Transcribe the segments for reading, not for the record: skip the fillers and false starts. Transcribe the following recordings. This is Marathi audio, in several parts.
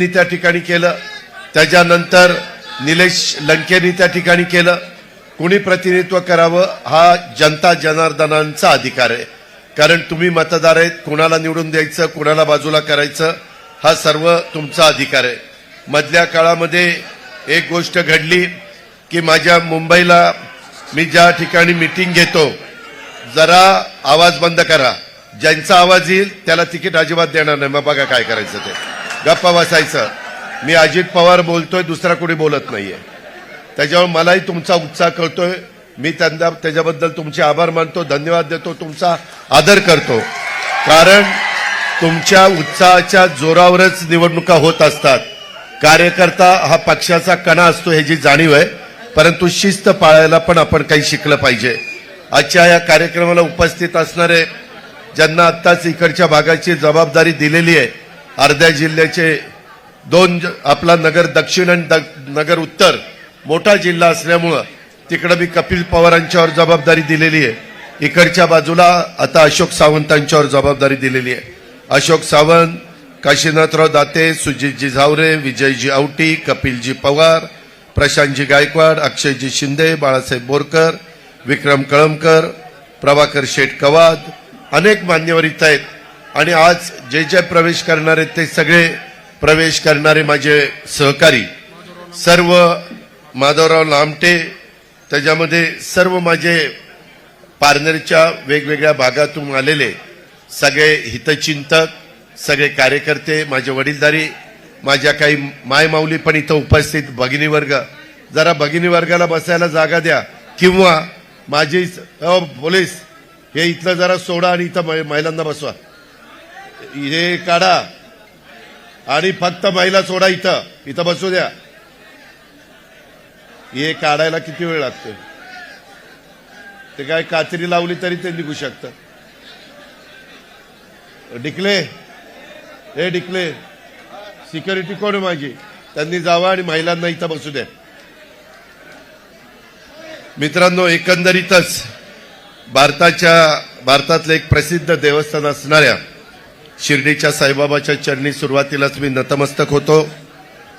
त्या ठिकाणी केलं, त्याच्यानंतर निलेश लंकेनी त्या ठिकाणी केलं. कुणी प्रतिनिधित्व करावं हा जनता जनार्दनांचा अधिकार आहे, कारण तुम्ही मतदार आहेत. कुणाला निवडून द्यायचं, कुणाला बाजूला करायचं हा सर्व तुमचा अधिकार आहे. मधल्या काळामध्ये एक गोष्ट घडली की माझ्या मुंबईला मी ज्या ठिकाणी मीटिंग घेतो, जरा आवाज बंद करा. ज्यांचा आवाज येईल त्याला तिकीट अजिबात देणार नाही. मग बघा काय करायचं ते, गप्पा बसायचं. मी अजित पवार बोलतोय, दुसरा कोणी बोलत नाहीये. त्याच्यावर मलाही तुमचा उत्साह कळतोय. मी त्याच्याबद्दल तुमचे आभार मानतो, धन्यवाद देतो, तुमचा आदर करतो. कारण तुमच्या उत्साहाच्या जोरावरच निवडणुका होत असतात. कार्यकर्ता हा पक्षाचा कणा असतो ह्याची जाणीव आहे, परंतु शिस्त पाळायला पण आपण काही शिकलं पाहिजे. आजच्या या कार्यक्रमाला उपस्थित असणारे ज्यांना आत्ताच इकडच्या भागाची जबाबदारी दिलेली आहे, अर्ध्या जिल्ह्याचे दोन, आपला नगर दक्षिण आणि नगर उत्तर मोठा जिल्हा असल्यामुळं तिकडे मी कपिल पवारांच्यावर जबाबदारी दिलेली आहे. इकडच्या बाजूला आता अशोक सावंतांच्यावर जबाबदारी दिलेली आहे. अशोक सावंत, काशीनाथराव दाते, सुजितजी झावरे, विजयजी आवटी, कपिलजी पवार, प्रशांतजी गायकवाड, अक्षयजी शिंदे, बाळासाहेब बोरकर, विक्रम कळमकर, प्रभाकर शेठ कवाद, अनेक मान्यवर इथं आहेत. आणि आज जे जे प्रवेश करणार आहेत ते सगळे प्रवेश करणारे माझे सहकारी, सर्व माधवराव लामटे, त्याच्यामध्ये सर्व माझे पारनेरच्या वेगवेगळ्या भागातून आलेले सगळे हितचिंतक, सगळे कार्यकर्ते, माझे वडीलधारी, माझ्या काही मायमाऊली पण इथं उपस्थित, भगिनी वर्ग. जरा भगिनी वर्गाला बसायला जागा द्या, किंवा माझी पोलीस हे इथलं जरा सोडा आणि इथं महिलांना बसवा. हे काढा आणि फक्त महिला सोडा, इथं बसू द्या. हे काढायला किती वेळ लागतो? ते काय कात्री लावली तरी ते निघू शकतं. डिकले, हे डिकले, सिक्युरिटी कोण आहे माझी? त्यांनी जावं आणि महिलांना इथं बसू द्या. मित्रांनो, एकंदरीतच भारतातलं एक प्रसिद्ध देवस्थान असणाऱ्या शिर्डीच्या साईबाबाच्या चरणी सुरुवातीलाच मी नतमस्तक होतो.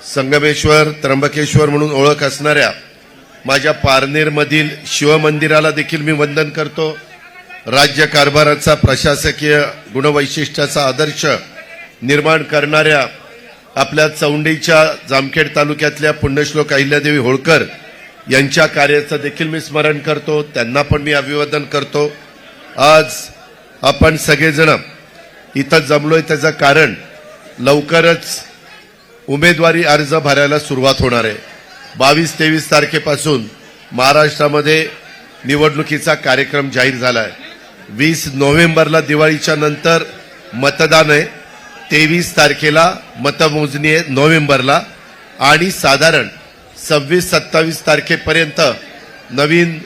संगमेश्वर, त्र्यंबकेश्वर म्हणून ओळख असणाऱ्या माझ्या पारनेरमधील शिवमंदिराला देखील मी वंदन करतो. राज्य कारभाराचा, प्रशासकीय गुणवैशिष्ट्याचा आदर्श निर्माण करणाऱ्या आपल्या चौंडीच्या जामखेड तालुक्यातल्या पुण्यश्लोक अहिल्यादेवी होळकर यांच्या कार्याचं देखील मी स्मरण करतो. त्यांना पण मी अभिवादन करतो. आज आपण सगळेजण इथं जमलोय त्याचं कारण, लवकरच उमेदवारी अर्ज भरायला सुरुवात होणार आहे. 22-23 तारखेपासून महाराष्ट्रामध्ये निवडणुकीचा कार्यक्रम जाहीर झाला आहे. 20 नोव्हेंबरला दिवाळीच्या नंतर मतदान आहे, 23 तारखेला मतमोजणी आहे नोव्हेंबरला, आणि साधारण 26-27 तारखेपर्यंत नवीन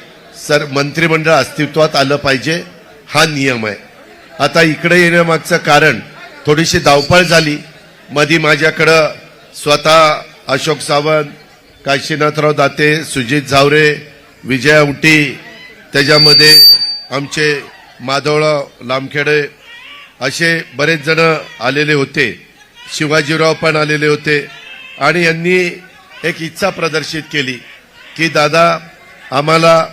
मंत्रिमंडळ अस्तित्वात आलं पाहिजे, हा नियम आहे. आता इकडे येण्यामागचं कारण, थोडीशी धावपळ झाली. मधी माझ्याकडं स्वतः अशोक सावंत, काशीनाथराव दाते, सुजित झावरे, विजय आवटी, त्याच्यामध्ये आमचे माधवराव लामखेडे, असे बरेच जण आलेले होते. शिवाजीराव पण आलेले होते. आणि यांनी एक इच्छा प्रदर्शित केली की दादा, आम्हाला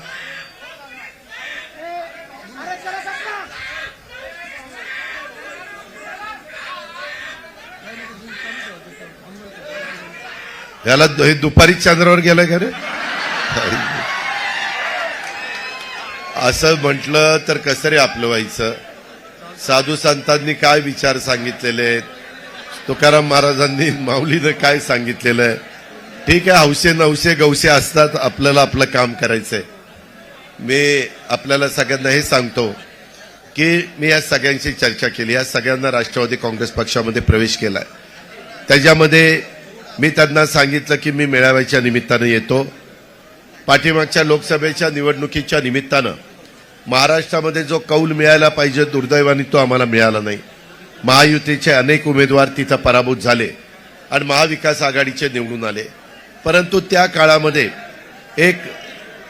याला दुपारी चंद्रावर गेलं का रे? असं म्हटलं तर कसं रे आपलं व्हायचं? साधू संतांनी काय विचार सांगितलेले आहेत, तुकाराम महाराजांनी, माऊलीनं काय सांगितलेलं आहे. ठीक आहे, हौसे नवसे गवसे असतात, आपल्याला आपलं काम करायचंय. मी आपल्याला सगळ्यांना हे सांगतो की मी या सगळ्यांशी चर्चा केली. या सगळ्यांना राष्ट्रवादी काँग्रेस पक्षामध्ये प्रवेश केलाय. त्याच्यामध्ये मी त्यांना सांगितलं की मी मेळाव्याच्या निमित्तानं येतो. पाठीमागच्या लोकसभेच्या निवडणुकीच्या निमित्तानं महाराष्ट्रामध्ये जो कौल मिळायला पाहिजे, दुर्दैवाने तो आम्हाला मिळाला नाही. महायुतीचे अनेक उमेदवार तिथं पराभूत झाले आणि महाविकास आघाडीचे निवडून आले. परंतु त्या काळामध्ये एक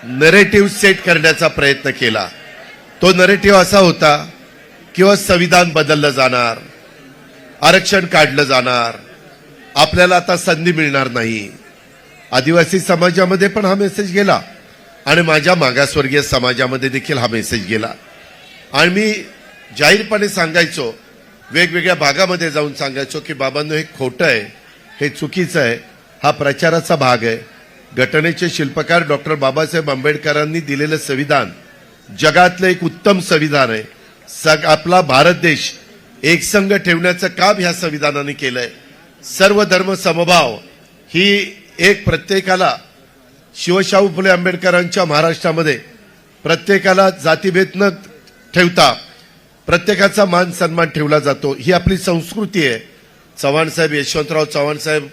नरेटिव्ह सेट करण्याचा प्रयत्न केला. तो नरेटिव्ह असा होता की संविधान बदललं जाणार, आरक्षण काढलं जाणार, आपल्याला आता संधी मिळणार नाही. आदिवासी समाजामध्ये पण हा मेसेज गेला आणि माझ्या मागासवर्गीय समाजामध्ये देखील हा मेसेज गेला. आणि मी जाहीरपणे सांगायचो, वेगवेगळ्या भागामध्ये जाऊन सांगायचो की बाबांनो हे खोटं आहे, हे चुकीचं आहे. हा प्रचाराचा भाग आहे. घटनेचे शिल्पकार डॉक्टर बाबासाहेब आंबेडकरांनी दिलेलं संविधान जगातलं एक उत्तम संविधान आहे. आपला भारत देश एकसंघ ठेवण्याचं काम ह्या संविधानाने केलंय. सर्व धर्म समभाव ही एक प्रत्येकाला शिवशाहू फुले आंबेडकरांच्या महाराष्ट्रामध्ये प्रत्येकाला जातीभेद न ठेवता प्रत्येकाचा मान सन्मान ठेवला जातो. ही आपली संस्कृती आहे. चव्हाण साहेब, यशवंतराव चव्हाण साहेब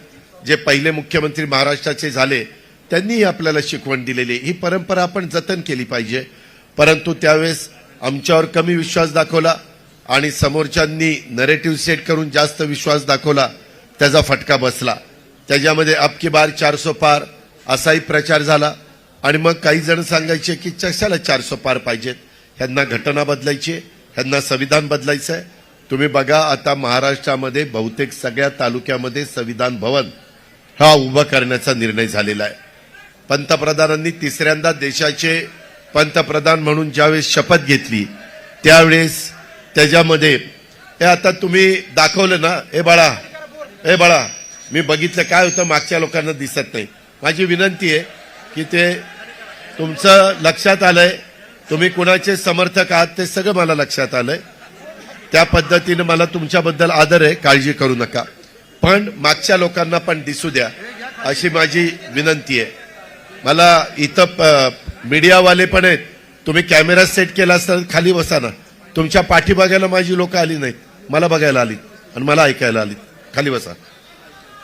जे पहिले मुख्यमंत्री महाराष्ट्राचे झाले, त्यांनी आपल्याला शिकवण दिलेली. ही परंपरा आपण जतन केली पाहिजे. परंतु त्यावेळेस आमच्यावर कमी विश्वास दाखवला आणि समोरच्यांनी नरेटिव्ह सेट करून जास्त विश्वास दाखवला, त्याचा फटका बसला. त्याच्यामध्ये अब की बार 400 पार असाही प्रचार झाला. आणि मग काही जण सांगायचे की कशाला 400 पार पाहिजेत, ह्यांना घटना बदलायची, ह्यांना संविधान बदलायचं आहे. तुम्ही बघा, आता महाराष्ट्रामध्ये बहुतेक सगळ्या तालुक्यामध्ये संविधान भवन हा उभं करण्याचा निर्णय झालेला आहे. पंतप्रधानांनी तिसऱ्यांदा देशाचे पंतप्रधान म्हणून ज्यावेळेस शपथ घेतली त्यावेळेस त्याच्यामध्ये हे आता तुम्ही दाखवलं ना, ए बाळा मी बघितलं काय होतं, मागच्या लोकांना दिसत नाही. माझी विनंती आहे की ते तुमचं लक्षात आलंय, तुम्ही कुणाचे समर्थक आहात ते सगळं मला लक्षात आलंय. त्या पद्धतीने मला तुमच्याबद्दल आदर आहे, काळजी करू नका. पण मागच्या लोकांना पण दिसू द्या अशी माझी विनंती आहे. मला इथं मीडियावाले पण आहेत, तुम्ही कॅमेरा सेट केला असता खाली बसा ना. तुमच्या पाठी बघायला माझी लोक आली नाहीत, मला बघायला आलीत आणि मला ऐकायला आलीत. खाली बसा.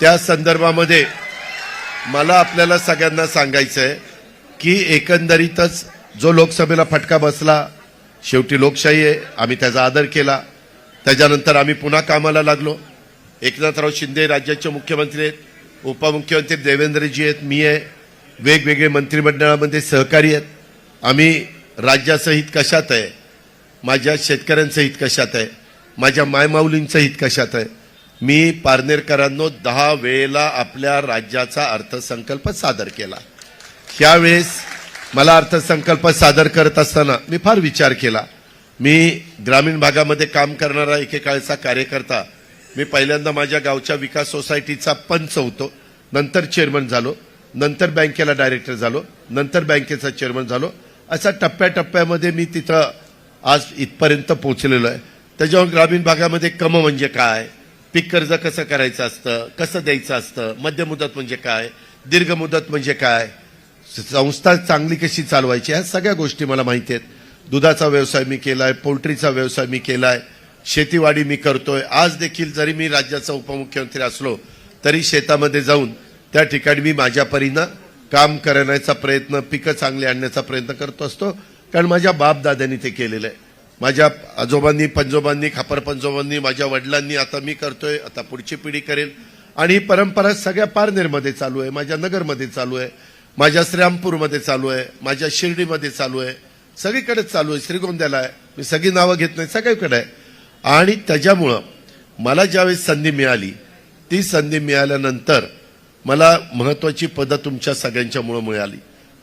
त्या संदर्भामध्ये मला आपल्याला सगळ्यांना सांगायचं आहे की एकंदरीतच जो लोकसभेला फटका बसला, शेवटी लोकशाही आहे, आम्ही त्याचा आदर केला. त्याच्यानंतर आम्ही पुन्हा कामाला लागलो. एकनाथराव शिंदे राज्याचे मुख्यमंत्री आहेत, उपमुख्यमंत्री देवेंद्रजी आहेत, मी आहे, वेगवेगळे मंत्रिमंडळामध्ये सहकारी आहेत. आम्ही राज्याचं हित कशात आहे, माझ्या शेतकऱ्यांचं हित कशात आहे, माझ्या मायमाऊलींचं हित कशात आहे. मी पारनेरकरांनो 10 वेळेला आपल्या राज्याचा अर्थसंकल्प सादर केला. त्यावेळेस मला अर्थसंकल्प सादर करत असताना मी फार विचार केला. मी ग्रामीण भागामध्ये काम करणारा एकेकाळचा कार्यकर्ता. मी पहिल्यांदा माझ्या गावच्या विकास सोसायटीचा पंच होतो, नंतर चेअरमन झालो, नंतर बँकेला डायरेक्टर झालो, नंतर बँकेचा चेअरमन झालो. अशा टप्प्याटप्प्यामध्ये मी तिथं आज इथपर्यंत पोहोचलेलो आहे. त्याच्यावर ग्रामीण भागामध्ये कम म्हणजे काय, पीक कर्ज कसं करायचं असतं, कसं द्यायचं असतं, मध्य मुदत म्हणजे काय, दीर्घ मुदत म्हणजे काय, संस्था चांगली कशी चालवायची, ह्या सगळ्या गोष्टी मला माहिती आहेत. दुधाचा व्यवसाय मी केलाय, पोल्ट्रीचा व्यवसाय मी केलाय, शेतीवाडी मी करतोय. आज देखील जरी मी राज्याचा उपमुख्यमंत्री असलो तरी शेतामध्ये जाऊन त्या ठिकाणी मी माझ्या परीनं काम करण्याचा प्रयत्न, पिकं चांगली आणण्याचा प्रयत्न करतो असतो. कारण माझ्या बापदाद्यांनी ते केलेलं आहे. माझ्या आजोबांनी, पंजोबांनी, खापर पंजोबांनी, माझ्या वडिलांनी, आता मी करतोय, आता पुढची पिढी करेल. आणि ही परंपरा सगळ्या पारनेरमध्ये चालू आहे, माझ्या नगरमध्ये चालू आहे, माझ्या श्रीरामपूरमध्ये चालू आहे, माझ्या शिर्डीमध्ये चालू आहे, सगळीकडेच चालू आहे, श्रीगोंद्याला आहे. मी सगळी नावं घेत नाही, सगळीकडे आहे. आणि त्याच्यामुळं मला ज्यावेळेस संधी मिळाली, ती संधी मिळाल्यानंतर मला महत्वाची पदं तुमच्या सगळ्यांच्यामुळं मिळाली.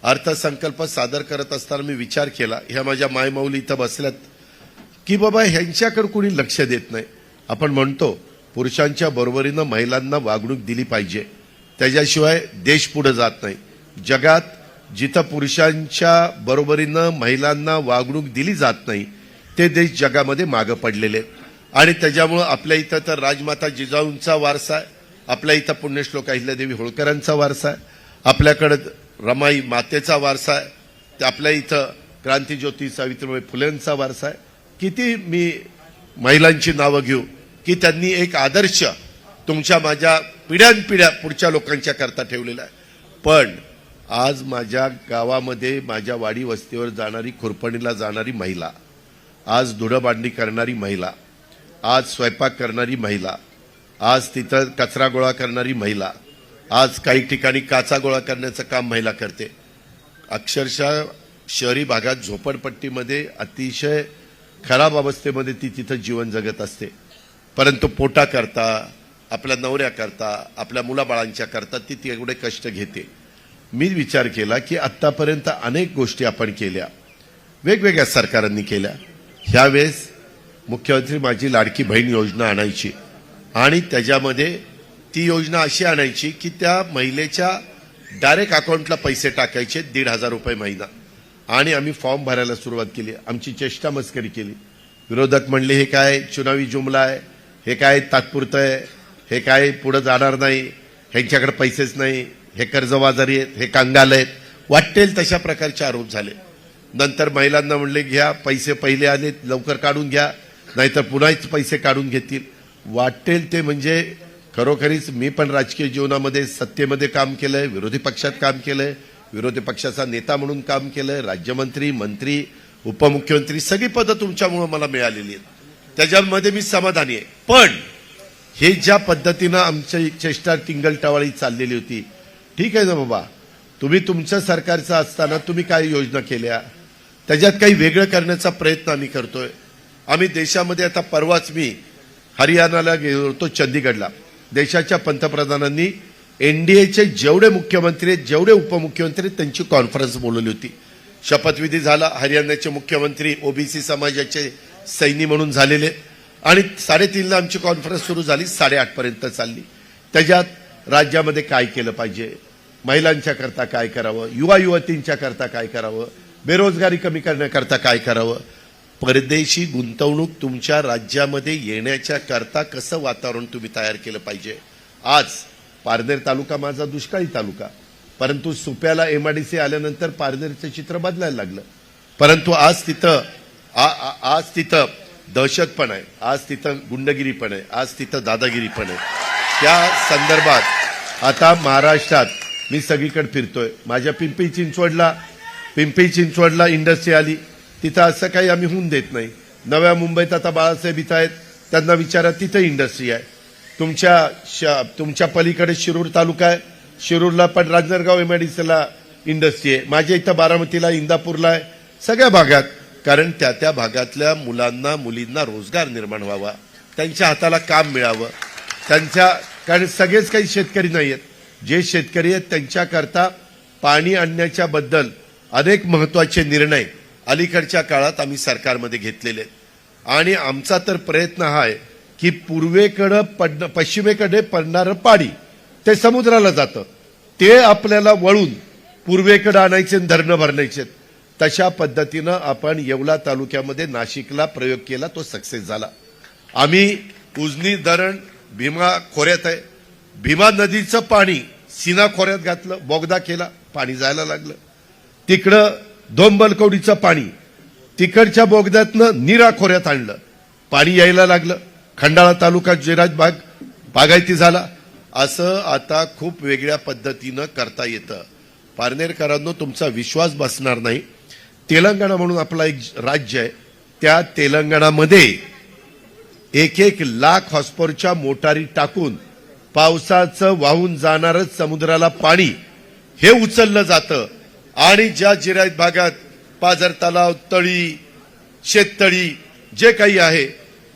अर्थसंकल्प सादर करत असताना मी विचार केला, ह्या माझ्या मायमाऊली इथं बसल्यात, की बाबा ह्यांच्याकडे कोणी लक्ष देत नाही. आपण म्हणतो पुरुषांच्या बरोबरीनं महिलांना वागणूक दिली पाहिजे, त्याच्याशिवाय देश पुढे जात नाही. जगात जिथं पुरुषांच्या बरोबरीनं महिलांना वागणूक दिली जात नाही ते देश जगामध्ये मागं पडलेले. आणि त्याच्यामुळं आपल्या इथं तर राजमाता जिजाऊंचा वारसा आहे, आपल्या इथं पुण्यश्लोक अहिल्यादेवी होळकरांचा वारसा आहे, आपल्याकडं रमाई मातेचा वारसा आहे, आपल्या इथं क्रांतिज्योती सावित्रीबाई फुलेंचा वारसा आहे. किती मी महिलांची नावं घेऊ की त्यांनी एक आदर्श तुमच्या माझ्या पिढ्यानपिढ्या पुढच्या लोकांच्या करता ठेवलेला आहे. पण आज माझ्या गावामध्ये, माझ्या वाडी वस्तीवर जाणारी, खुरपणीला जाणारी महिला, आज धुडंबांधणी करणारी महिला, आज स्वयंपाक करणारी महिला, आज तिथं कचरा गोळा करणारी महिला, आज काही ठिकाणी काचा गोळा करण्याचं काम महिला करते. अक्षरशः शहरी भागात झोपडपट्टीमध्ये अतिशय खराब अवस्थेमध्ये ती तिथं जीवन जगत असते. परंतु पोटाकरता, आपल्या नवऱ्याकरता, आपल्या मुलाबाळांच्या करता ती तेवढे कष्ट घेते. मी विचार केला की आत्तापर्यंत अनेक गोष्टी आपण केल्या, वेगवेगळ्या सरकारांनी केल्या. ह्यावेळेस मुख्यमंत्री माझी लाडकी बहीण योजना आणायची आणि त्याच्यामध्ये ती योजना अशी आणायची की त्या महिलेच्या डायरेक्ट अकाउंटला पैसे टाकायचे 1,500 रुपये महिना. आणि आम्ही फॉर्म भरायला सुरुवात केली. आमची चेष्टा मस्करी केली. विरोधक म्हणले हे काय चुनावी जुमला आहे, हे काय तात्पुरतं आहे, हे काय पुढे जाणार नाही, ह्यांच्याकडे पैसेच नाही, हे कर्जबाजारी आहेत, हे कांगाल आहेत, वाटेल तशा प्रकारचे आरोप झाले. नंतर महिलांना म्हणले घ्या पैसे, पहिले आले लवकर काढून घ्या, नाहीतर पुन्हाच पैसे काढून घेतील. वाटेल ते म्हणजे खरोखरीच मी पण राजकीय जीवनामध्ये सत्तेमध्ये काम केलंय, विरोधी पक्षात काम केलंय, विरोधी पक्षाचा नेता म्हणून काम केलंय, राज्यमंत्री, मंत्री, उपमुख्यमंत्री सगळी पदं तुमच्यामुळे मला मिळालेली आहेत. त्याच्यामध्ये मी समाधानी आहे. पण हे ज्या पद्धतीनं आमची चेष्टा टिंगलटवाळी चाललेली होती, ठीक आहे ना बाबा, तुम्ही तुमच्या सरकारचं असताना तुम्ही काय योजना केल्या, त्याच्यात काही वेगळं करण्याचा प्रयत्न आम्ही करतोय. आम्ही देशामध्ये आता परवाच मी हरियाणाला गेलो होतो, चंदीगडला. देशाच्या पंतप्रधानांनी एनडीएचे जेवढे मुख्यमंत्री आहेत, जेवढे उपमुख्यमंत्री आहेत, त्यांची कॉन्फरन्स बोलवली होती. शपथविधी झाला. हरियाणाचे मुख्यमंत्री ओबीसी समाजाचे सैनी म्हणून झालेले आणि 3:30ला आमची कॉन्फरन्स सुरू झाली, 8:30 पर्यंत चालली. त्याच्यात राज्यामध्ये काय केलं पाहिजे, महिलांच्या करता काय करावं, युवा युवतींच्या करता काय करावं, बेरोजगारी कमी करण्याकरता काय करावं, परदेशी गुंतवणूक तुमच्या राज्यामध्ये येण्याच्या करता कसं वातावरण तुम्ही तयार केलं पाहिजे. आज पारनेर तालुका माझा दुष्काळी तालुका, परंतु सुप्याला एमआयडीसी आल्यानंतर पारनेरचं चित्र बदलायला लागलं. परंतु आज तिथं दहशत पण आहे, आज तिथं गुंडगिरी पण आहे, आज तिथं दादागिरी पण आहे. त्या संदर्भात आता महाराष्ट्रात मी सगळीकडे फिरतोय. माझ्या पिंपरी चिंचवडला इंडस्ट्री आली, तिथं असं काही आम्ही होऊन देत नाही. नव्या मुंबईत आता बाळासाहेब इथं आहेत, त्यांना विचारा, तिथं इंडस्ट्री आहे. तुमच्या पलीकडे शिरूर तालुका आहे, शिरूरला पण राजनरगाव एमआयडीसीला इंडस्ट्री आहे. माझ्या इथं बारामतीला, इंदापूरला आहे, सगळ्या भागात. कारण त्या भागातल्या मुलांना मुलींना रोजगार निर्माण व्हावा, त्यांच्या हाताला काम मिळावं. कारण सगळेच काही शेतकरी नाही आहेत. जे शेतकरी आहेत त्यांच्याकरता पाणी आणण्याच्या बद्दल अनेक महत्वाचे निर्णय अलीकडच्या काळात आम्ही सरकारमध्ये घेतलेले आहेत. आणि आमचा तर प्रयत्न हा आहे की पश्चिमेकडे पडणारं पाणी ते समुद्राला जातं, ते आपल्याला वळून पूर्वेकडे आणायचे, धरणं भरण्याचे. तशा पद्धतीनं आपण येवला तालुक्यामध्ये नाशिकला प्रयोग केला, तो सक्सेस झाला. आम्ही उजनी धरण भीमा खोऱ्यात आहे, भीमा नदीचं पाणी सीना खोऱ्यात घातलं, बोगदा केला, पाणी जायला लागलं. तिकडं धोंबलकवडीचं पाणी तिकडच्या बोगद्यातनं नीरा खोऱ्यात आणलं, पाणी यायला लागलं. खंडाळा तालुका जिराज बागायती झाला. असं आता खूप वेगळ्या पद्धतीनं करता येतं. पारनेरकरांनो, तुमचा विश्वास बसणार नाही. तेलंगणा म्हणून आपला एक राज्य आहे, त्या तेलंगणामध्ये 1 लाख हॉर्सपॉवरच्या मोटारी टाकून पावसाचं वाहून जाणारं समुद्राला पाणी हे उचललं जातं. आणि ज्या जिरायत भागात पाझर तलाव, तळी, शेततळी जे काही आहे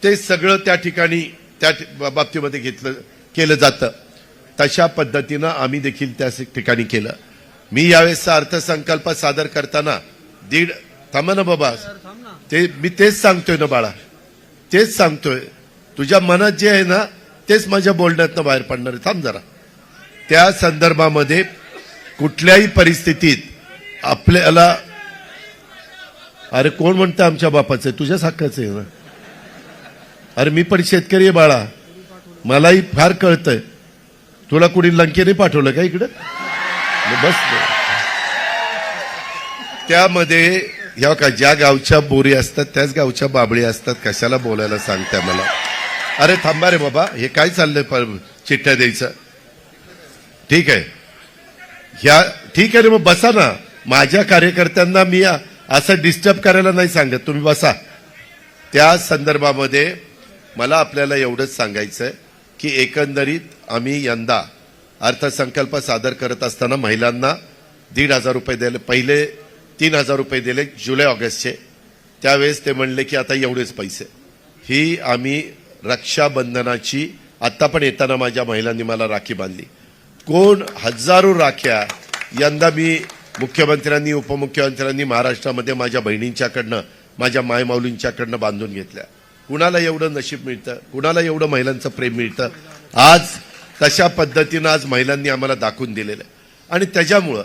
ते सगळं त्या ठिकाणी त्या बाबतीमध्ये केलं जातं. तशा पद्धतीनं आम्ही देखील त्या ठिकाणी केलं. मी यावेळेसचा अर्थसंकल्प सादर करताना थांबा ना बाबा, मी तेच सांगतोय ना बाळा, तेच सांगतोय. तुझ्या मनात जे आहे ना तेच माझ्या बोलण्यातनं बाहेर पडणार आहे. थांब जरा. त्या संदर्भामध्ये कुठल्याही परिस्थितीत आपल्याला, अरे कोण म्हणतं आमच्या बापाचं, तुझ्याच हक्काचं आहे ना. अरे मी पण शेतकरी आहे बाळा, मलाही फार कळतंय. तुला कुणी लंकेने पाठवलं का इकडं? बस. त्यामध्ये ह्या का ज्या गावच्या बोरी असतात त्याच गावच्या बाबळी असतात. कशाला बोलायला सांगताय मला? अरे थांबा रे बाबा, हे काय चाललंय चिठ्ठ्या द्यायचं? ठीक आहे, ठीक आहे रे, मग बसा ना. माझ्या कार्यकर्त्यांना मी असं डिस्टर्ब करायला नाही सांगत, तुम्ही बसा. त्या संदर्भामध्ये मला आपल्याला एवढंच सांगायचंय की एकंदरीत आम्ही यंदा अर्थसंकल्प सादर करत असताना महिलांना 1,500 रुपये दिले. पहिले 3,000 रुपये दिले जुलै ऑगस्टचे. त्यावेळेस ते म्हणले की आता एवढेच पैसे. ही आम्ही रक्षाबंधनाची आत्ता पण येताना माझ्या महिलांनी मला राखी बांधली. कोण हजारो राख्या यंदा मी मुख्यमंत्र्यांनी उपमुख्यमंत्र्यांनी महाराष्ट्रामध्ये माझ्या बहिणींच्याकडनं माझ्या मायमाऊलींच्याकडनं बांधून घेतल्या. कुणाला एवढं नशीब मिळतं, कुणाला एवढं महिलांचं प्रेम मिळतं. आज तशा पद्धतीनं आज महिलांनी आम्हाला दाखवून दिलेलं आहे. आणि त्याच्यामुळं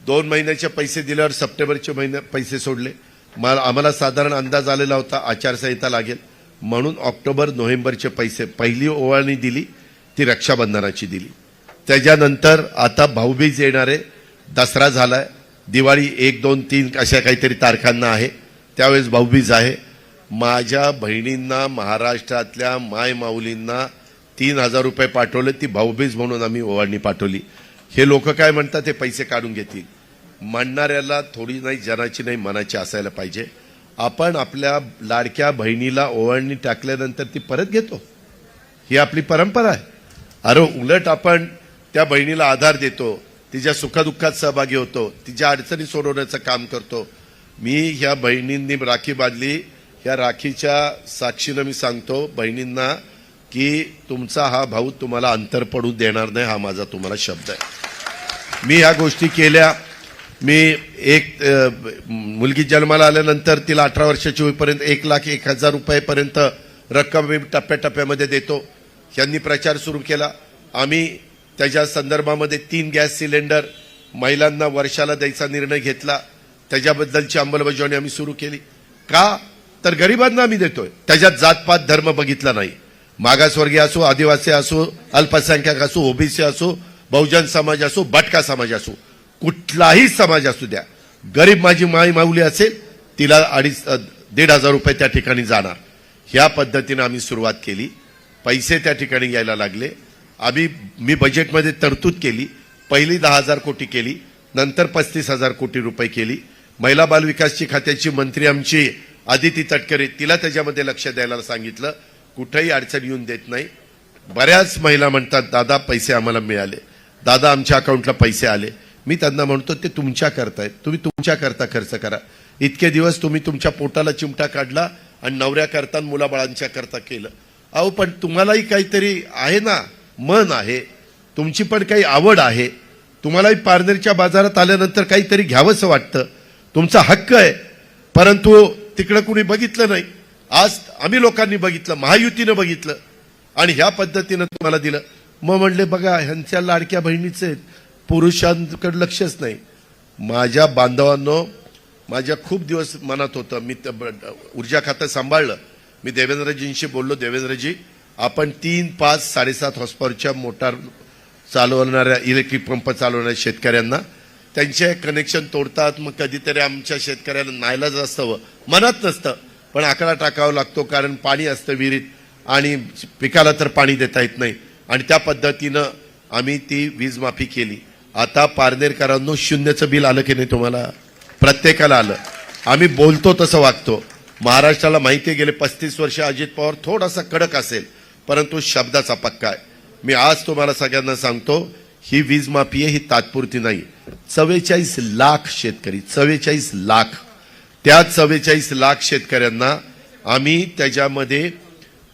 2 महिन्याचे पैसे दिल्यावर सप्टेंबरचे महिने पैसे सोडले. आम्हाला साधारण अंदाज आलेला होता आचारसंहिता लागेल म्हणून ऑक्टोबर नोव्हेंबरचे पैसे पहिली ओवाळणी दिली ती रक्षाबंधनाची दिली. त्याच्यानंतर आता भाऊबीज येणार आहे, दसरा झालाय, दिवाळी 1, 2, 3 अशा काहीतरी तारखांना आहे, त्यावेळेस भाऊबीज आहे. माझ्या बहिणींना महाराष्ट्रातल्या मायमाऊलींना 3,000 रुपये पाठवले, ती भाऊबीज म्हणून आम्ही ओवाळणी पाठवली. हे लोक काय म्हणतात ते पैसे काढून घेतील. म्हणणाऱ्याला थोडी नाही जनाची नाही मनाची असायला पाहिजे. आपण आपल्या लाडक्या बहिणीला ओवाळणी टाकल्यानंतर ती परत घेतो, ही आपली परंपरा आहे. अरे उलट आपण त्या बहिणीला आधार देतो, तिच्या सुखदुःखात सहभागी होतो, तिच्या अडचणी सोडवण्याचं काम करतो. मी ह्या बहिणींनी राखी बांधली, ह्या राखीच्या साक्षीनं मी सांगतो बहिणींना की तुमचा हा भाऊ तुम्हाला अंतर पडू देणार नाही, हा माझा तुम्हाला शब्द आहे. मी ह्या गोष्टी केल्या. मी एक मुलगी जन्माला आल्यानंतर तिला 18 वर्षाची होईपर्यंत 1,01,000 रुपयेपर्यंत रक्कम मी टप्प्याटप्प्यामध्ये देतो. यांनी प्रचार सुरू केला. आम्ही त्याच्या संदर्भामध्ये 3 गॅस सिलेंडर महिलांना वर्षाला द्यायचा निर्णय घेतला. त्याच्याबद्दलची अंमलबजावणी आम्ही सुरू केली. का तर गरिबांना आम्ही देतोय. त्याच्यात जातपात धर्म बघितला नाही. मागासवर्गीय असो, आदिवासी असो, अल्पसंख्याक असो, ओबीसी असो, बहुजन समाज असो, भटका समाज असो, कुठलाही समाज असू द्या, गरीब माझी माई माऊली असेल तिला 1,500 रुपये त्या ठिकाणी जाणार. ह्या पद्धतीने आम्ही सुरुवात केली. पैसे त्या ठिकाणी यायला लागले. मी बजेटमध्ये तरतूद केली. पहिली 10,000 कोटी केली, नंतर 35,000 कोटी रुपये केली. महिला बालविकासची खात्याची मंत्री आमची आदिती तटकरे, तिला त्याच्यामध्ये लक्ष द्यायला सांगितलं. कुठेही अडचण येऊन देत नाही. बऱ्याच महिला म्हणतात दादा पैसे आम्हाला मिळाले, दादा आमच्या अकाउंटला पैसे आले. मी त्यांना म्हणतो ते तुमच्या करतायत, तुम्ही तुमच्या करता खर्च करा. इतके दिवस तुम्ही तुमच्या पोटाला चिमटा काढला आणि नवऱ्या करता मुलाबाळांच्या करता केलं. अहो पण तुम्हालाही काहीतरी आहे ना, मन आहे, तुमची पण काही आवड आहे, तुम्हालाही पारनेरच्या बाजारात आल्यानंतर काहीतरी घ्यावंसं वाटतं, तुमचा हक्क आहे. परंतु तिकडे कुणी बघितलं नाही. आज आम्ही लोकांनी बघितलं, महायुतीनं बघितलं आणि ह्या पद्धतीनं तुम्हाला दिलं. मग म्हणले बघा ह्यांच्या लाडक्या बहिणीचे पुरुषांकडे लक्षच नाही. माझ्या बांधवांनो, माझ्या खूप दिवस मनात होतं, मी ऊर्जा खातं सांभाळलं. मी देवेंद्रजींशी बोललो, देवेंद्रजी आपण 3, 5, 7.5 हॉर्सपॉवरच्या मोटार चालवणाऱ्या इलेक्ट्रिक पंप चालवणाऱ्या शेतकऱ्यांना त्यांचे कनेक्शन तोडतात. मग कधीतरी आमच्या शेतकऱ्याला नाईलाज असतं, मनात नसतं, पण आकडा टाकावा लागतो कारण पाणी असतं विहिरीत आणि पिकाला तर पाणी देता येत नाही. आणि त्या पद्धतीनं आम्ही ती वीज माफी केली. आता पारनेरकरांनो 0चं बिल आलं की नाही तुम्हाला? प्रत्येकाला आलं. आम्ही बोलतो तसं वागतो. महाराष्ट्राला माहिती आहे गेले 35 वर्ष अजित पवार थोडासा कडक असेल परंतु शब्दाचा पक्का आहे. मी आज तुम्हाला सगळ्यांना सांगतो ही वीज माफी आहे, ही तात्पुरती नाही. 44 लाख शेतकरी, 44 लाख, त्या 44 लाख शेतकऱ्यांना आम्ही त्याच्यामध्ये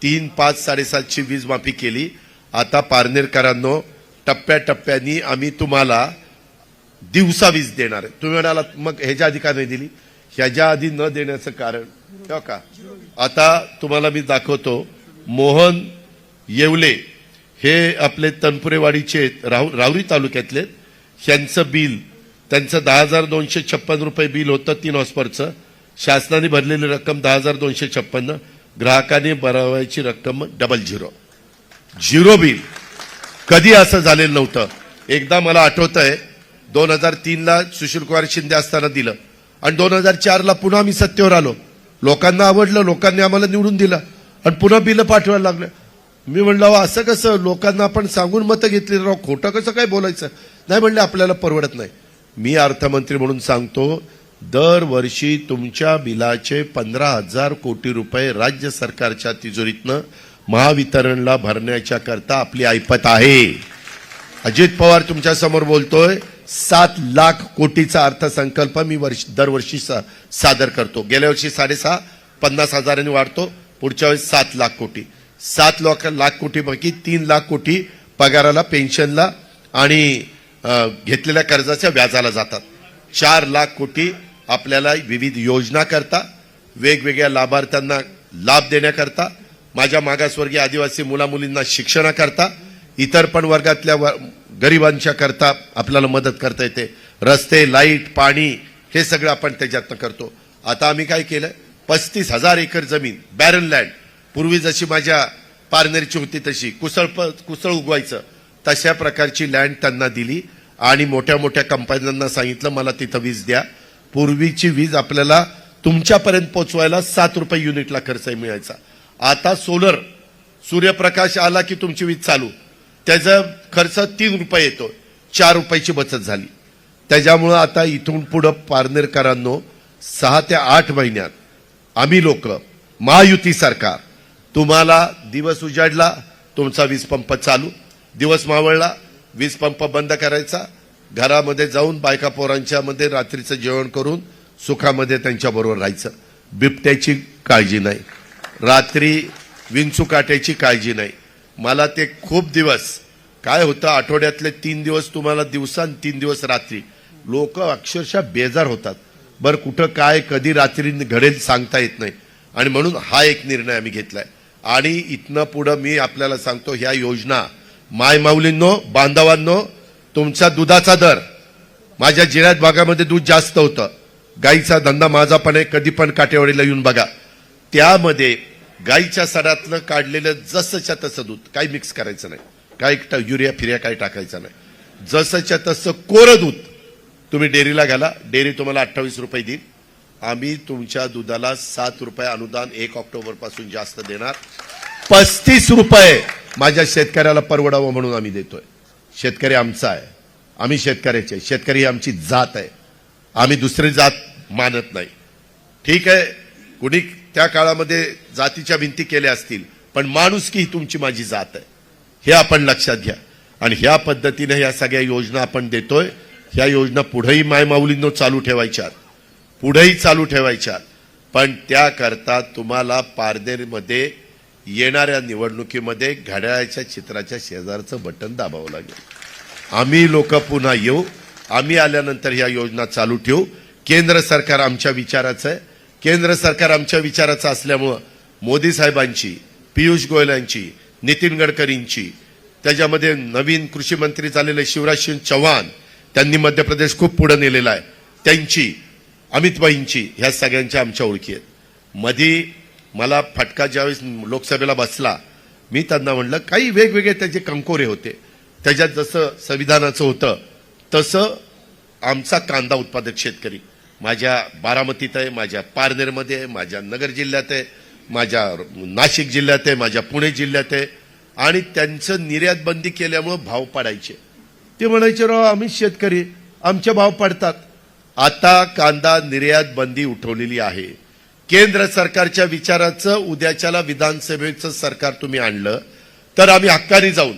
3, 5, 7.5ची वीज माफी केली. आता पारनेरकरांनो टप्प्याटप्प्यानी आम्ही तुम्हाला दिवसा वीज देणार आहे. तुम्ही म्हणाला मग ह्याच्या आधी का नाही दिली? ह्याच्या आधी न देण्याचं कारण का, आता तुम्हाला मी दाखवतो. मोहन येवले हे आपले तनपुरेवाडीचे राहुरी तालुक्यातले, ह्यांचं बिल त्यांचं 10,256 रुपये बिल होतं 3 हॉर्सपॉवरचं. शासनाने भरलेली रक्कम 10,256, ग्राहकाने भरावायची रक्कम 0 बिल. कधी असं झालेलं नव्हतं. एकदा मला आठवतंय 2003ला सुशीलकुमार शिंदे असताना दिलं आणि 2004ला पुन्हा मी सत्तेवर आलो. लोकांना आवडलं, लोकांनी आम्हाला निवडून दिलं आणि पुन्हा बिलं पाठवायला लागलं. मी म्हणलं असं कसं, लोकांना आपण सांगून मतं घेतली, राव खोटं कसं काय बोलायचं? नाही म्हणले आपल्याला परवडत नाही. मी अर्थमंत्री म्हणून सांगतो दरवर्षी तुमच्या बिलाचे 15,000 कोटी रुपये राज्य सरकारच्या तिजोरीतनं महावितरणला भरण्याच्या करता आपली ऐपत आहे. अजित पवार तुमच्या समोर बोलतोय 7 लाख कोटीचा अर्थसंकल्प मी दरवर्षी सादर करतो. गेल्या वर्षी 6.5 50,000 वाढतो, पुढच्या वेळेस 7 लाख कोटी. 7 लाख कोटीपैकी 3 लाख कोटी पगाराला, पेन्शनला आणि घेतलेल्या कर्जाच्या व्याजाला जातात. 4 लाख कोटी आपल्याला विविध योजना करता, वेगवेगळ्या लाभार्थ्यांना लाभ देण्याकरता, माझ्या मागासवर्गीय आदिवासी मुलामुलींना शिक्षणाकरता, इतर पण वर्गातल्या गरिबांच्या करता आपल्याला मदत करता येते. रस्ते, लाईट, पाणी हे सगळं आपण त्याच्यातनं करतो. आता आम्ही काय केलं, 35,000 एकर जमीन बॅरन लँड, पूर्वी जशी माझ्या पारनेरची होती तशी कुसळ उगवायचं तशा प्रकारची लँड त्यांना दिली आणि मोठ्या मोठ्या कंपन्यांना सांगितलं मला तिथं वीज द्या. पूर्वीची वीज आपल्याला तुमच्यापर्यंत पोहोचवायला 7 रुपये युनिटला खर्च मिळायचा. आता सोलर, सूर्यप्रकाश आला की तुमची वीज चालू, त्याचा खर्च 3 रुपये येतो, 4 रुपयाची बचत झाली. त्याच्यामुळं आता इथून पुढं पारनेरकरांनो 6 ते 8 महिन्यात आम्ही लोक, महायुती सरकार, तुम्हाला दिवस उजाडला तुमचा वीज पंप चालू, दिवस मावळला वीज पंप बंद करायचा, घरामध्ये जाऊन बायका पोरांच्या मध्ये रात्रीचं जेवण करून सुखामध्ये त्यांच्या बरोबर राहायचं. बिबट्याची काळजी नाही, रात्री विंचू काट्याची काळजी नाही. मला ते खूप दिवस काय होतं, आठवड्यातले 3 दिवस तुम्हाला दिवसा आणि 3 दिवस रात्री, लोक अक्षरशः बेजार होतात. बरं कुठं काय कधी रात्री घडेल सांगता येत नाही. आणि म्हणून हा एक निर्णय आम्ही घेतलाय. आणि इथनं पुढं मी आपल्याला सांगतो, ह्या योजना माय माऊलींनो, बांधवांनो, तुमचा दुधाचा दर, माझ्या जिल्ह्यात भागामध्ये दूध जास्त होतं, गाईचा धंदा माझा पण आहे, कधी पण काटेवाडीला येऊन बघा, त्यामध्ये गाईच्या सडातलं काढलेलं जसंच्या तसं दूध, काही मिक्स करायचं नाही, काही युरिया फिर्या काही टाकायचं नाही, जसंच्या तसं कोरं दूध तुम्ही डेअरीला घाला, डेअरी तुम्हाला 28 रुपये देईल. आम्ही तुमच्या दुधाला 7 रुपये अनुदान 1 ऑक्टोबर पासून जास्त देणार. 35 रुपये माझ्या शेतकऱ्याला परवडावं म्हणून आम्ही देतोय. शेतकरी आमचा आहे, आम्ही शेतकऱ्याचे, शेतकरी ही आमची जात आहे, आम्ही दुसरी जात मानत नाही. ठीक आहे, कुणी त्या काळामध्ये जातीच्या भिंती केल्या असतील, पण माणुसकी ही तुमची माझी जात आहे, हे आपण लक्षात घ्या. आणि ह्या पद्धतीने ह्या सगळ्या योजना आपण देतोय. ह्या योजना पुढेही मायमाऊलींनो चालू ठेवायच्यात, पुढेही चालू ठेवायच्यात. पण त्याकरता तुम्हाला पारनेरमध्ये येणाऱ्या निवडणुकीमध्ये घड्याळाच्या चित्राच्या शेजारचं बटन दाबावं लागेल. आम्ही लोक पुन्हा येऊ, आम्ही आल्यानंतर ह्या योजना चालू ठेवू. केंद्र सरकार आमच्या विचाराचं आहे, केंद्र सरकार आमच्या विचाराचं असल्यामुळं मोदी साहेबांची, पियुष गोयलांची, नितीन गडकरींची, त्याच्यामध्ये नवीन कृषी मंत्री झालेले शिवराज सिंग चौहान, त्यांनी मध्य प्रदेश खूप पुढे नेलेला आहे, त्यांची, अमितभाईंची, ह्या सगळ्यांच्या आमच्या ओळखी आहेत. मधी मला फटका ज्यावेळेस लोकसभेला बसला, मी त्यांना म्हणलं काही वेगवेगळे त्याचे कंकोरे होते, त्याच्यात जसं संविधानाचं होतं तसं आमचा कांदा उत्पादक शेतकरी माझ्या बारामतीत आहे, माझ्या पारनेरमध्ये आहे, माझ्या नगर जिल्ह्यात आहे, माझ्या नाशिक जिल्ह्यात आहे, माझ्या पुणे जिल्ह्यात आहे. आणि त्यांचं निर्यात बंदी केल्यामुळं भाव पडायचे. ते म्हणायचे राव आम्ही शेतकरी, आमचे भाव पडतात. आता कांदा निर्यात बंदी उठवलेली आहे. केंद्र सरकारच्या विचाराचं उद्याच्याला विधानसभेचं सरकार तुम्ही आणलं तर आम्ही हक्काने जाऊन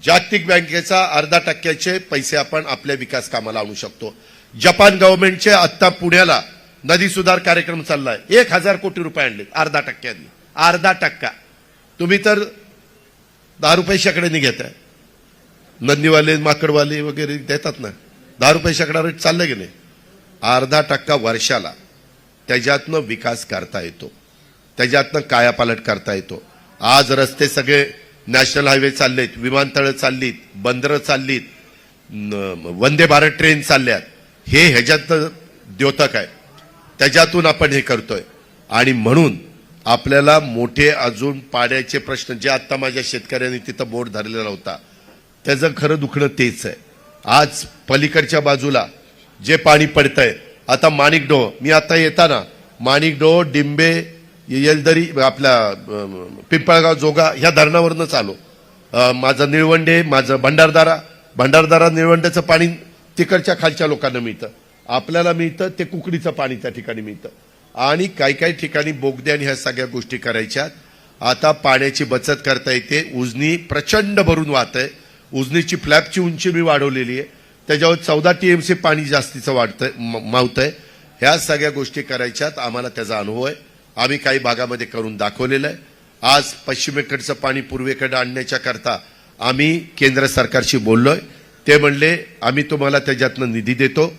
जागतिक बँकेचा 0.5% पैसे आपण आपल्या विकास कामाला आणू शकतो. जपान गव्हर्नमेंटचे आत्ता पुण्याला नदी सुधार कार्यक्रम चाललाय, 1,000 कोटी रुपये आणले 0.5%. 0.5%. तुम्ही तर 10 रुपये शेकड्याने घेताय. नंदीवाले, माकडवाले वगैरे देतात ना, 10 रुपये शेकडा रेट चालले गेले. 0.5% वर्षाला त्याच्यातनं विकास करता येतो, त्याच्यातनं कायापालट करता येतो. आज रस्ते सगळे नॅशनल हायवे चाललेत, विमानतळ चाललीत, बंदरं चाललीत, वंदे भारत ट्रेन चालल्यात. हे ह्याच्यात द्योतक आहे, त्याच्यातून आपण हे करतोय. आणि म्हणून आपल्याला मोठे अजून पाण्याचे प्रश्न, जे आता माझ्या शेतकऱ्यांनी तिथं बोर्ड धरलेला होता, त्याचं खरं दुखणं तेच आहे. आज पलीकडच्या बाजूला जे पाणी पडतंय, आता माणिकडोह, मी आता येताना माणिकडोह, डिंबे, येलदरी, आपल्या पिंपळगाव, जोगा ह्या धरणावरनंच आलो. माझं निळवंडे, माझं भंडारदारा निळवंड्याचं पाणी तिकडच्या खालच्या लोकांना मिळतं, आपल्याला मिळतं ते कुकडीचं पाणी त्या ठिकाणी मिळतं. आणि काही काही ठिकाणी बोगदे आणि ह्या सगळ्या गोष्टी करायच्यात. आता पाण्याची बचत करता येते. उजनी प्रचंड भरून वाहत आहे, उजनीची फ्लॅपची उंची मी वाढवलेली आहे, त्याच्यावर 14 TMC पाणी जास्तीचं मावतंय. ह्या सगळ्या गोष्टी करायच्यात. आम्हाला त्याचा अनुभव आहे, आम्ही काही भागामध्ये करून दाखवलेलं आहे. आज पश्चिमेकडचं पाणी पूर्वेकडे आणण्याच्या करता आम्ही केंद्र सरकारशी बोललोय. ते म्हणले आम्ही तुम्हाला त्याच्यातनं निधी देतो.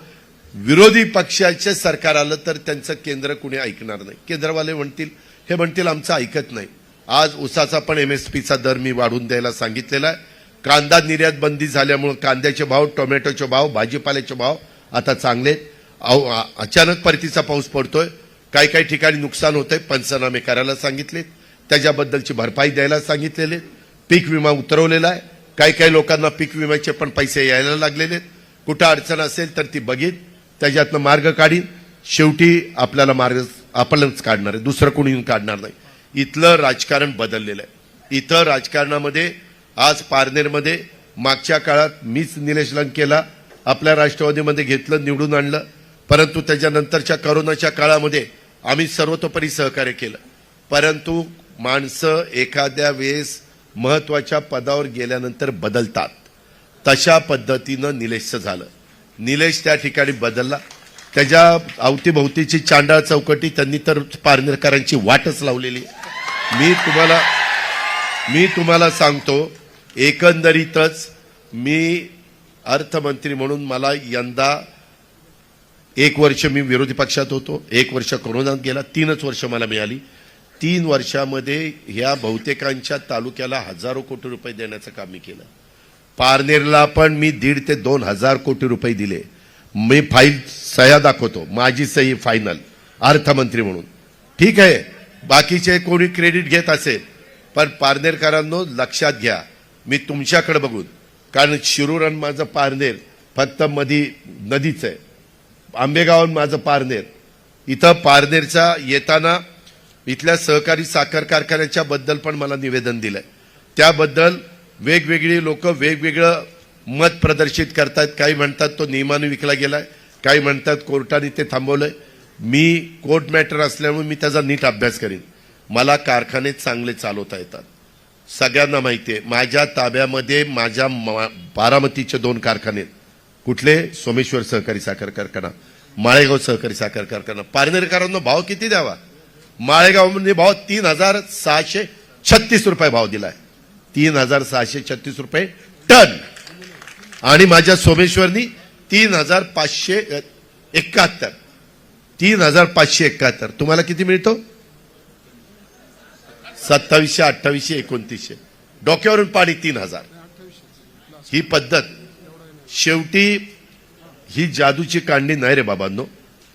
विरोधी पक्षाचे सरकार आलं तर त्यांचं केंद्र कुणी ऐकणार नाही. केंद्रवाले म्हणतील आमचं ऐकत नाही. आज ऊसाचा पण MSPचा दर मी वाढवून द्यायला सांगितलेला आहे. कांदा निर्यात बंदी झाल्यामुळे कांद्याचे भाव, टोमॅटोचे भाव, भाजीपाल्याचे भाव आता चांगले. अचानक परतीचा पाऊस पडतोय. काही ठिकाणी नुकसान होतंय. पंचनामे करायला सांगितले, त्याच्याबद्दलची भरपाई द्यायला सांगितलेले. पीक विमा उतरवलेला आहे. काही लोकांना पीक विम्याचे पण पैसे यायला लागलेले आहेत. कुठं अडचण असेल तर ती बघीन, त्याच्यातनं मार्ग काढीन. शेवटी आपल्याला मार्ग आपणच काढणार आहे, दुसरं कोणी येऊन काढणार नाही. इथलं राजकारण बदललेलं आहे. इथं राजकारणामध्ये आज पारनेरमध्ये मागच्या काळात मीच निलेश लंकेला आपल्या राष्ट्रवादीमध्ये घेतलं, निवडून आणलं. परंतु त्याच्यानंतरच्या करोनाच्या काळामध्ये आम्ही सर्वतोपरी सहकार्य केलं. परंतु माणसं एखाद्या वेळेस महत्वाच्या पदावर गेल्यानंतर बदलतात. तशा पद्धतीनं निलेशचं झालं. निलेश त्या ठिकाणी बदलला. त्याच्या अवतीभोवतीची चांडाळ चौकटी त्यांनी तर पारनेरकरांची वाटच लावलेली. मी तुम्हाला सांगतो, एकंदरीतच मी अर्थमंत्री म्हणून मला यंदा 1 वर्ष मी विरोधी पक्षात होतो, 1 वर्ष कोरोनात गेला, 3च वर्ष मला मिळाली. 3 वर्षामध्ये ह्या बहुतेकांच्या तालुक्याला हजारो कोटी रुपये देण्याचं काम मी केलं. पारनेरला पण मी 1,500 ते 2,000 कोटी रुपये दिले. मी फाईल सह्या दाखवतो, माझी सही फायनल अर्थमंत्री म्हणून. ठीक आहे, बाकीचे कोणी क्रेडिट घेत असेल, पण पारनेरकरांनो लक्षात घ्या, मी तुमच्याकडे बघून, कारण शिरूर आणि माझं पारनेर फक्त मधी नदीच आहे. आंबेगाव माझं पारनेर. इथं पारनेरचा येताना इथल्या सहकारी साखर कारखान्याच्या बद्दल पण मला निवेदन दिलंय. त्याबद्दल वेगवेगळी लोक वेगवेगळं मत प्रदर्शित करतात. काही म्हणतात तो नियमाने विकला गेलाय, काही म्हणतात कोर्टाने ते थांबवलंय. मी कोर्ट मॅटर असल्यामुळे मी त्याचा नीट अभ्यास करीन. मला कारखाने चांगले चालवता येतात, सगळ्यांना माहिती आहे. माझ्या ताब्यामध्ये माझ्या बारामतीचे 2 कारखाने. कुठले? सोमेश्वर सहकारी साखर कारखाना, माळेगाव सहकारी साखर कारखाना. पारनेरकरांना भाव किती द्यावा? माळेगावमध्ये भाव 3,636 रुपये भाव दिलाय. 3,636 रुपये टन. आणि माझ्या सोमेश्वरनी 3,571. 3,571. तुम्हाला किती मिळतो? 2700, 2800, 2900. डोक्यावरून पाणी 3,000. ही पद्धत शेवटी ही जादूची कांडी नाही रे बाबांनो.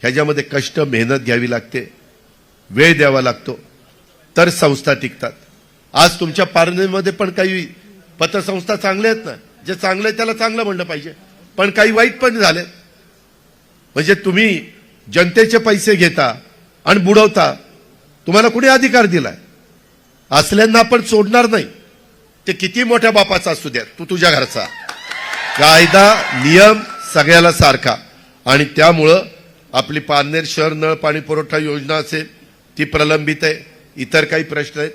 ह्याच्यामध्ये कष्ट, मेहनत घ्यावी लागते, वेळ द्यावा लागतो, तर संस्था टिकतात. आज तुमच्या पारनेरमध्ये पण काही पतसंस्था चांगल्या आहेत ना. जे चांगलं आहे त्याला चांगलं म्हणलं पाहिजे, पण काही वाईट पण झाले. म्हणजे तुम्ही जनतेचे पैसे घेता आणि बुडवता. तुम्हाला कुणी अधिकार दिलाय? असल्यांना आपण सोडणार नाही, ते किती मोठ्या बापाचा असू द्या, तू तुझ्या घरचा. कायदा नियम सगळ्याला सारखा. आणि त्यामुळं आपली पारनेर शहर नळ पाणी पुरवठा योजना असेल ती प्रलंबित आहे. इतर काही प्रश्न आहेत.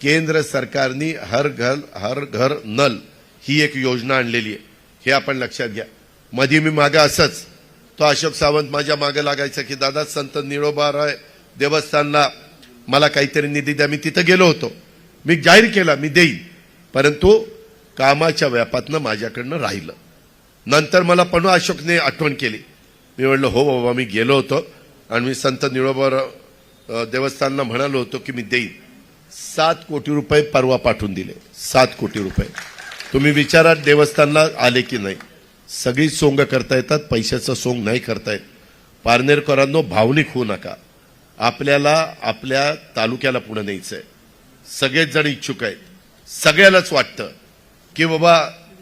केंद्र सरकारने हर घर नल ही एक योजना आणलेली आहे, हे आपण लक्षात घ्या. मध्ये मी मागे असंच तो अशोक सावंत माझ्या मागे लागायचा की दादा संत निळोबाराय देवस्थानला मला काहीतरी निधी द्या. मी तिथं गेलो होतो, मी जाहीर केला मी देईन, परंतु कामाच्या व्यापातनं माझ्याकडनं राहिलं. नंतर मला पण अशोकने आठवण केली. मी म्हणलं हो बाबा, मी गेलो होतो आणि मी संत निळोबा देवस्थानला म्हणालो होतो की मी देईन. 7 कोटी रुपये परवा पाठवून दिले. 7 कोटी रुपये. तुम्ही विचारा देवस्थानला आले की नाही. सगळी सोंग करता येतात, पैशाचं सोंग नाही करता येत. पारनेरकरांनो भावनिक होऊ नका. आपल्याला आपल्या तालुक्याला पुढे न्यायचंय. सगळेच जण इच्छुक आहेत. सगळ्यालाच वाटतं की बाबा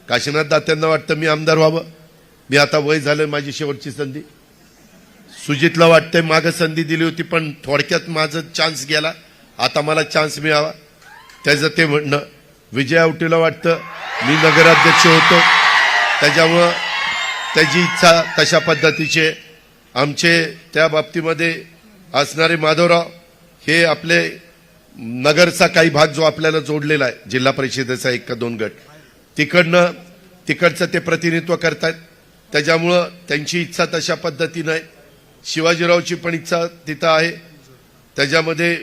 काशीनाथ दात्यांना वाटतं मी आमदार व्हावं. मी आता वय झालं, माझी शेवटची संधी. सुजितला वाटतंय मागं संधी दिली होती पण थोडक्यात माझं चान्स गेला, आता मला चान्स मिळावा, त्याचं ते म्हणणं. विजय आवटीला वाटतं मी नगराध्यक्ष होतो, त्याच्यामुळं त्याची इच्छा तशा पद्धतीचे. आमचे त्या बाबतीमध्ये असणारे माधवराव हे आपले नगरचा काही भाग जो आपल्याला जोडलेला आहे, जिल्हा परिषदेचा 1 का 2 गट, तिकडचं ते प्रतिनिधित्व करतायत. त्याच्यामुळं त्यांची इच्छा तशा पद्धतीनं आहे. शिवाजीरावची पण इच्छा तिथं आहे. त्याच्यामध्ये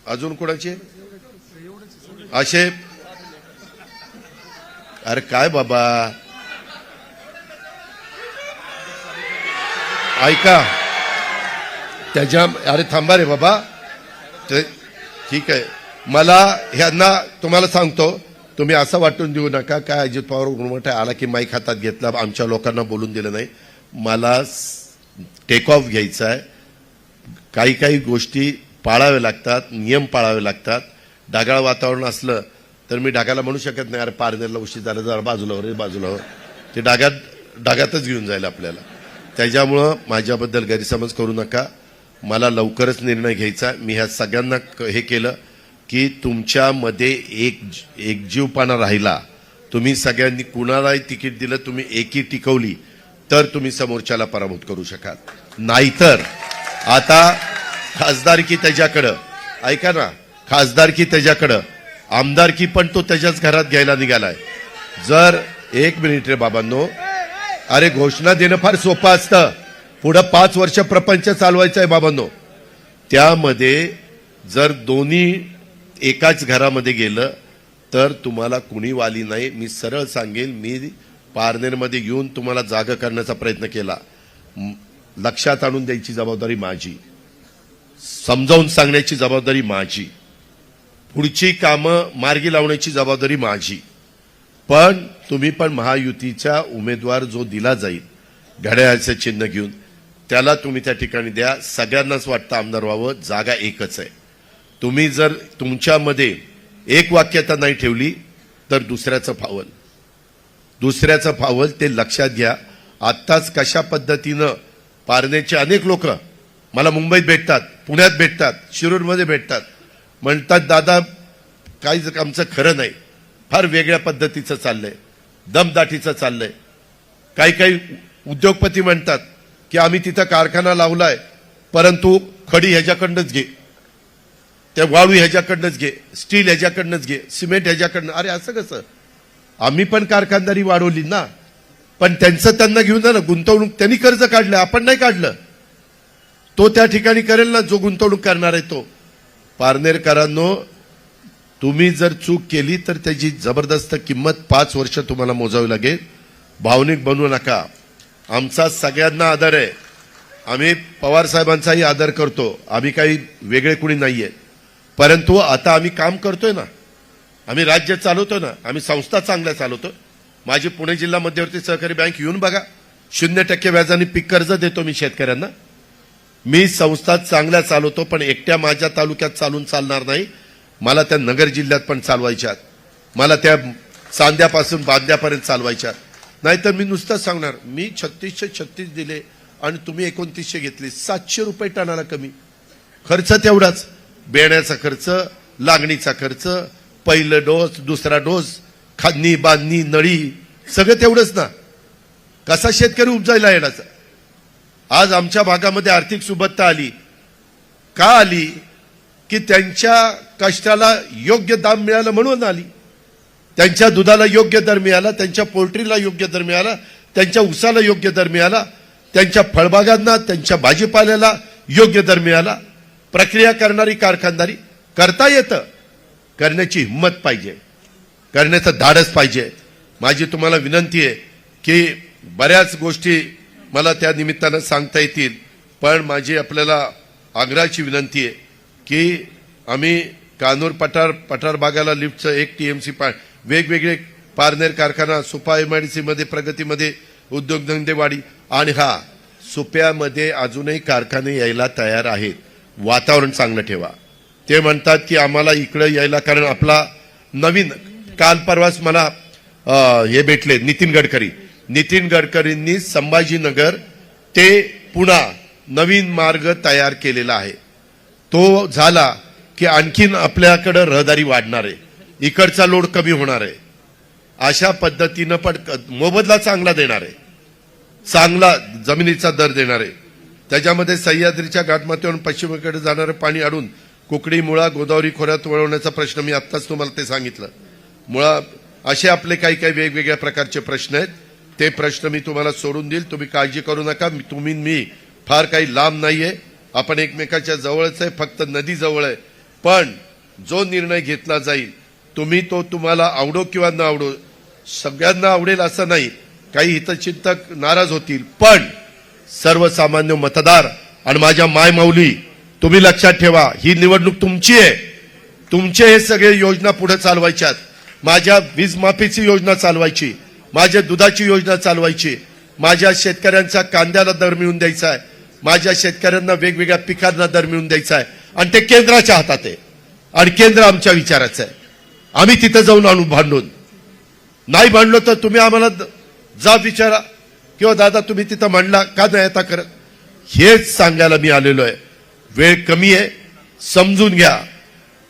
अजून कोणाचे असे? अरे काय बाबा, ऐका त्याच्या, अरे थांबा रे बाबा, ठीक आहे. मला ह्यांना तुम्हाला सांगतो, तुम्ही असं वाटून देऊ नका काय अजित पवार मोठा आला की माईक हातात घेतला, आमच्या लोकांना बोलून दिलं नाही. मला टेक ऑफ घ्यायचा आहे. काही काही गोष्टी पाळाव्या लागतात, नियम पाळावे लागतात. ढगाळ वातावरण असलं तर मी ढगाला म्हणू शकत नाही अरे पारनेरला उशीर झाला, जरा बाजूला हो रे बाजूला हो. ते ढगातच घेऊन जाईल आपल्याला. त्याच्यामुळं माझ्याबद्दल गैरसमज करू नका. मला लवकरच निर्णय घ्यायचा. मी ह्या सगळ्यांना हे केलं की तुमच्यामध्ये एकजीवपणा राहिला. तुम्ही सगळ्यांनी कुणालाही तिकीट दिलं, तुम्ही एकी टिकवली तर तुम्ही समोरच्याला पराभूत करू शकाल. नाहीतर आता खासदारकी त्याच्याकडं, ऐका ना, खासदारकी त्याच्याकडं, आमदारकी पण तो त्याच्याच घरात घ्यायला निघालाय. जर एक मिनिट रे बाबांनो, अरे घोषणा देणं फार सोपं असतं, पुढं 5 वर्ष प्रपंच चालवायचं आहे बाबांनो. त्यामध्ये जर दोन्ही एकाच घरामध्ये गेलं तर तुम्हाला कुणी वाली नाही. मी सरळ सांगेल, मी पारनेरमध्ये येऊन तुम्हाला जागा करण्याचा प्रयत्न केला. लक्षात आणून द्यायची जबाबदारी माझी, समजावून सांगण्याची जबाबदारी माझी, पुढची कामं मार्गी लावण्याची जबाबदारी माझी. पण तुम्ही पण महायुतीचा उमेदवार जो दिला जाईल घड्याळाचं चिन्ह घेऊन, त्याला तुम्ही त्या ठिकाणी द्या. सगळ्यांनाच वाटतं आमदार व्हावं, जागा एकच आहे. तुम्ही जर तुमच्यामध्ये एक वाक्यता नाही ठेवली तर दुसऱ्याचं फावल. ते लक्षात घ्या. आत्ताच कशा पद्धतीनं पारनेरचे अनेक लोक मला मुंबईत भेटतात, पुण्यात भेटतात, शिरूरमध्ये भेटतात, म्हणतात दादा काहीच आमचं खरं नाही, फार वेगळ्या पद्धतीचं चाललंय, दमदाटीचं चाललंय. काही उद्योगपती म्हणतात की आम्ही तिथं कारखाना लावलाय, परंतु खडी ह्याच्याकडनंच घे, त्या वाळू ह्याच्याकडनंच घे, स्टील ह्याच्याकडनंच घे, सिमेंट ह्याच्याकडनं. अरे असं कसं? आम्ही पण कारखानदारी वाढवली ना, पण त्यांचं त्यांना घेऊन जा ना. गुंतवणूक त्यांनी कर्ज काढलं, आपण नाही काढलं. तो त्या ठिकाणी करेल ना जो गुंतवणूक करणार आहे तो. पारनेरकरांनो, तुम्ही जर चूक केली तर त्याची जबरदस्त किंमत 5 वर्ष तुम्हाला मोजावी लागेल. भावनिक बनवू नका. आमचा सगळ्यांना आदर आहे. आम्ही पवार साहेबांचाही आदर करतो. आम्ही काही वेगळे कुणी नाहीये. परंतु आता आम्ही काम करतोय ना, आम्ही राज्य चालवतोय ना, आम्ही संस्था चांगल्या चालवतोय. माझी पुणे जिल्हा मध्यवर्ती सहकारी बँक येऊन बघा, 0% व्याजाने पीक कर्ज देतो मी शेतकऱ्यांना. मी संस्था चांगल्या चालवतो, पण एकट्या माझ्या तालुक्यात चालून चालणार नाही. मला त्या नगर जिल्ह्यात पण चालवायच्यात, मला त्या चांद्यापासून बांद्यापर्यंत चालवायच्यात. नाहीतर मी नुसतं सांगणार मी 3636 दिले आणि तुम्ही 2900 घेतले. 700 रुपये टनाला कमी. खर्च तेवढाच, बेण्याचा खर्च, लागणीचा खर्च, पहिलं डोस, दुसरा डोस, खादनी बांधणी, नळी, सगळं तेवढंच ना. कसा शेतकरी उपजायला येण्याचा? आज आमच्या भागामध्ये आर्थिक सुबत्ता आली. का आली? की त्यांच्या कष्टाला योग्य दाम मिळालं म्हणून आली. त्यांच्या दुधाला योग्य दर मिळाला, त्यांच्या पोल्ट्रीला योग्य दर मिळाला, त्यांच्या ऊसाला योग्य दर मिळाला, त्यांच्या फळबागांना, त्यांच्या भाजीपाल्याला योग्य दर मिळाला. प्रक्रिया करणारी कारखानदारी करता येतं, करण्याची हिंमत पाहिजे, करण्याचं धाडस पाहिजे. माझी तुम्हाला विनंती आहे की बऱ्याच गोष्टी मला त्या निमित्तानं सांगता येतील, पण माझी आपल्याला आग्रहाची विनंती आहे की आम्ही कानूर पठार भागाला लिफ्टचं 1 TMC वेगवेगळे पारनेर कारखाना, सुपा MIDC मध्ये, प्रगतीमध्ये उद्योगधंदेवाडी, आणि सुप्यामध्ये अजूनही कारखाने यायला तयार आहेत. वातावरण चांगलं ठेवा. ते म्हणतात की आम्हाला इकडे यायला, कारण आपला नवीन, काल परवाच मला हे भेटले नितीन गडकरींनी संभाजीनगर ते पुणा नवीन मार्ग तयार केलेला आहे. तो झाला की आणखीन आपल्याकडे रहदारी वाढणार आहे, इकडचा लोड कमी होणार आहे. अशा पद्धतीनं पण मोबदला चांगला देणार आहे, चांगला जमिनीचा दर देणार आहे. त्याच्यामध्ये सह्याद्रीच्या घाटमाथ्यावरून पश्चिमेकडे जाणारं पाणी अडून कुकडी, मुळा, गोदावरी खोऱ्यात वळवण्याचा प्रश्न, मी आत्ताच तुम्हाला ते सांगितलं. मुळा, असे आपले काही वेगवेगळ्या प्रकारचे प्रश्न आहेत. ते प्रश्न मी तुम्हाला सोडून देईल. तुम्ही काळजी करू नका. मी फार काही लांब नाहीये. आपण एकमेकाच्या जवळच आहे, फक्त नदी जवळ आहे. पण जो निर्णय घेतला जाईल तुम्ही तो तुम्हाला आवडो किंवा न आवडो, सगळ्यांना आवडेल असं नाही, काही हितचिंतक नाराज होतील, पण सर्वसामान्य मतदार आणि माझ्या मायमाऊली तुम्ही लक्षात ठेवा, ही निवडणूक तुमची आहे. तुमचे हे सगळे योजना पुढे चालवायच्यात. माझ्या वीज माफीची योजना चालवायची, माझ्या दुधाची योजना चालवायची, माझ्या शेतकऱ्यांचा कांद्याला दर मिळवून द्यायचा आहे, माझ्या शेतकऱ्यांना वेगवेगळ्या पिकांना दर मिळवून द्यायचा आहे. आणि ते केंद्राच्या हातात आहे आणि केंद्र आमच्या विचाराचं आहे. आम्ही तिथं जाऊन आणू भांडून, नाही भांडलो तर तुम्ही आम्हाला जा विचारा किंवा दादा तुम्ही तिथं म्हणला का नाही आता करत, हेच सांगायला मी आलेलो आहे. वेळ कमी आहे, समजून घ्या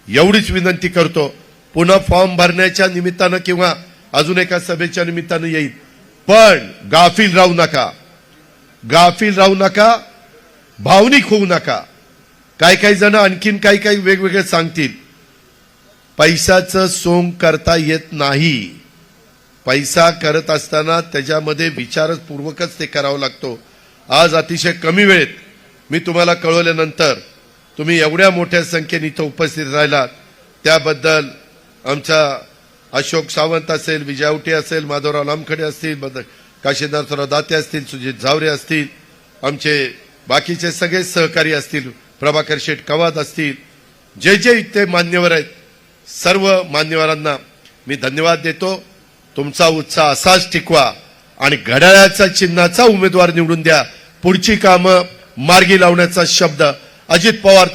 एवढीच विनंती करतो. पुन्हा फॉर्म भरण्याच्या निमित्तानं किंवा अजून एका सभेच्या निमित्तानं येईल, पण गाफील राहू नका, गाफील राहू नका, भावनिक होऊ नका. काही काही जण आणखीन काही काही वेगवेगळे सांगतील. पैशाचं सोंग करता येत नाही. पैसा करत असताना त्याच्यामध्ये विचारपूर्वकच ते करावं लागतो. आज अतिशय कमी वेळेत मी तुम्हाला कळवल्यानंतर तुम्ही एवढ्या मोठ्या संख्येने इथं उपस्थित राहिलात त्याबद्दल आमचा अशोक सावंत असेल, विजय आवटे असेल, माधवराव लामखडे असतील, काशीनाथराव दाते असतील, सुजित झावरे असतील, आमचे बाकीचे सगळे सहकारी असतील, प्रभाकर शेठ कवाद असतील, जे जे इथे मान्यवर आहेत सर्व मान्यवरांना मी धन्यवाद देतो. तुमचा उत्साह असाच टिकवा आणि घड्याळाचा चिन्हाचा उमेदवार निवडून द्या. पुढची कामं मार्गी लावण्याचा शब्द अजित पवार